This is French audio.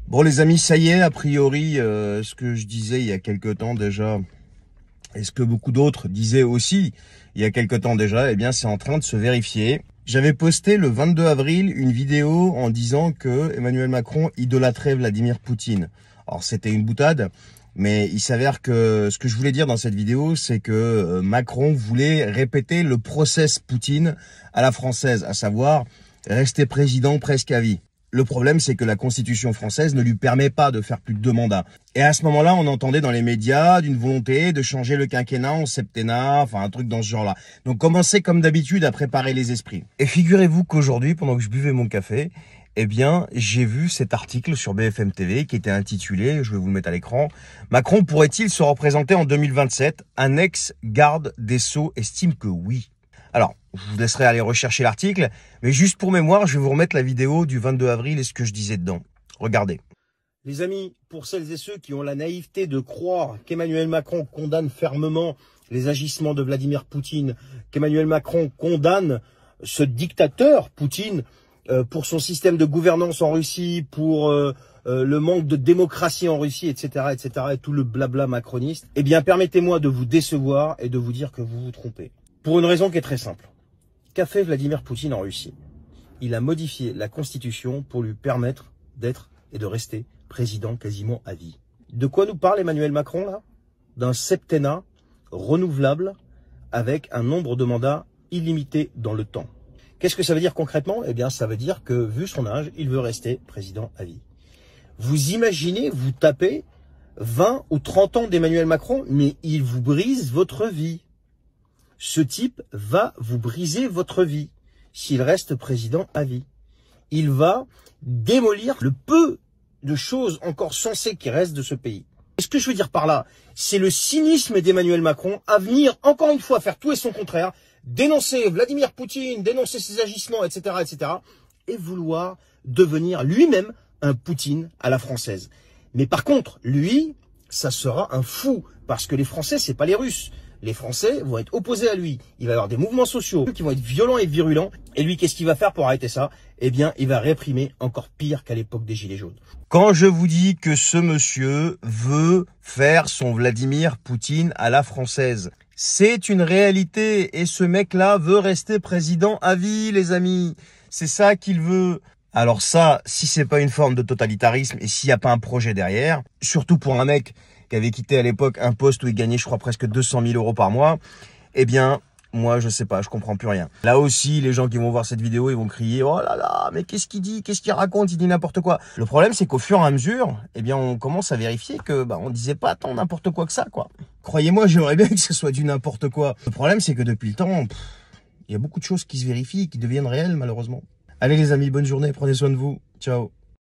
Bon les amis, ça y est, a priori, ce que je disais il y a quelque temps déjà, et ce que beaucoup d'autres disaient aussi il y a quelque temps déjà, eh bien c'est en train de se vérifier. J'avais posté le 22 avril une vidéo en disant que Emmanuel Macron idolâtrait Vladimir Poutine. Alors c'était une boutade, mais il s'avère que ce que je voulais dire dans cette vidéo, c'est que Macron voulait répéter le process Poutine à la française, à savoir rester président presque à vie. Le problème, c'est que la Constitution française ne lui permet pas de faire plus de 2 mandats. Et à ce moment-là, on entendait dans les médias d'une volonté de changer le quinquennat en septennat, enfin un truc dans ce genre-là. Donc commencez comme d'habitude à préparer les esprits. Et figurez-vous qu'aujourd'hui, pendant que je buvais mon café, eh bien, j'ai vu cet article sur BFM TV qui était intitulé, je vais vous le mettre à l'écran, « Macron pourrait-il se représenter en 2027 ?» Un ex-garde des Sceaux estime que oui. Alors, je vous laisserai aller rechercher l'article, mais juste pour mémoire, je vais vous remettre la vidéo du 22 avril et ce que je disais dedans. Regardez. Les amis, pour celles et ceux qui ont la naïveté de croire qu'Emmanuel Macron condamne fermement les agissements de Vladimir Poutine, qu'Emmanuel Macron condamne ce dictateur Poutine pour son système de gouvernance en Russie, pour le manque de démocratie en Russie, etc., et tout le blabla macroniste, eh bien permettez-moi de vous décevoir et de vous dire que vous vous trompez. Pour une raison qui est très simple. Qu'a fait Vladimir Poutine en Russie? Il a modifié la Constitution pour lui permettre d'être et de rester président quasiment à vie. De quoi nous parle Emmanuel Macron là? D'un septennat renouvelable avec un nombre de mandats illimité dans le temps. Qu'est-ce que ça veut dire concrètement? Eh bien, ça veut dire que, vu son âge, il veut rester président à vie. Vous imaginez, vous tapez 20 ou 30 ans d'Emmanuel Macron, mais il vous brise votre vie. Ce type va vous briser votre vie s'il reste président à vie. Il va démolir le peu de choses encore sensées qui restent de ce pays. Ce que je veux dire par là, c'est le cynisme d'Emmanuel Macron à venir, encore une fois, faire tout et son contraire, dénoncer Vladimir Poutine, dénoncer ses agissements, etc., et vouloir devenir lui-même un Poutine à la française. Mais par contre, lui, ça sera un fou, parce que les Français, c'est pas les Russes. Les Français vont être opposés à lui. Il va y avoir des mouvements sociaux qui vont être violents et virulents. Et lui, qu'est-ce qu'il va faire pour arrêter ça? Eh bien, il va réprimer encore pire qu'à l'époque des Gilets jaunes. Quand je vous dis que ce monsieur veut faire son Vladimir Poutine à la française, c'est une réalité. Et ce mec-là veut rester président à vie, les amis. C'est ça qu'il veut. Alors ça, si c'est pas une forme de totalitarisme et s'il n'y a pas un projet derrière, surtout pour un mec qui avait quitté à l'époque un poste où il gagnait, je crois, presque 200 000 € par mois, eh bien, moi, je sais pas, je comprends plus rien. Là aussi, les gens qui vont voir cette vidéo, ils vont crier « Oh là là, mais qu'est-ce qu'il dit? Qu'est-ce qu'il raconte? Il dit n'importe quoi !» Le problème, c'est qu'au fur et à mesure, eh bien, on commence à vérifier que, on disait pas tant n'importe quoi que ça, quoi. Croyez-moi, j'aimerais bien que ce soit du n'importe quoi. Le problème, c'est que depuis le temps, il y a beaucoup de choses qui se vérifient et qui deviennent réelles, malheureusement. Allez les amis, bonne journée, prenez soin de vous. Ciao.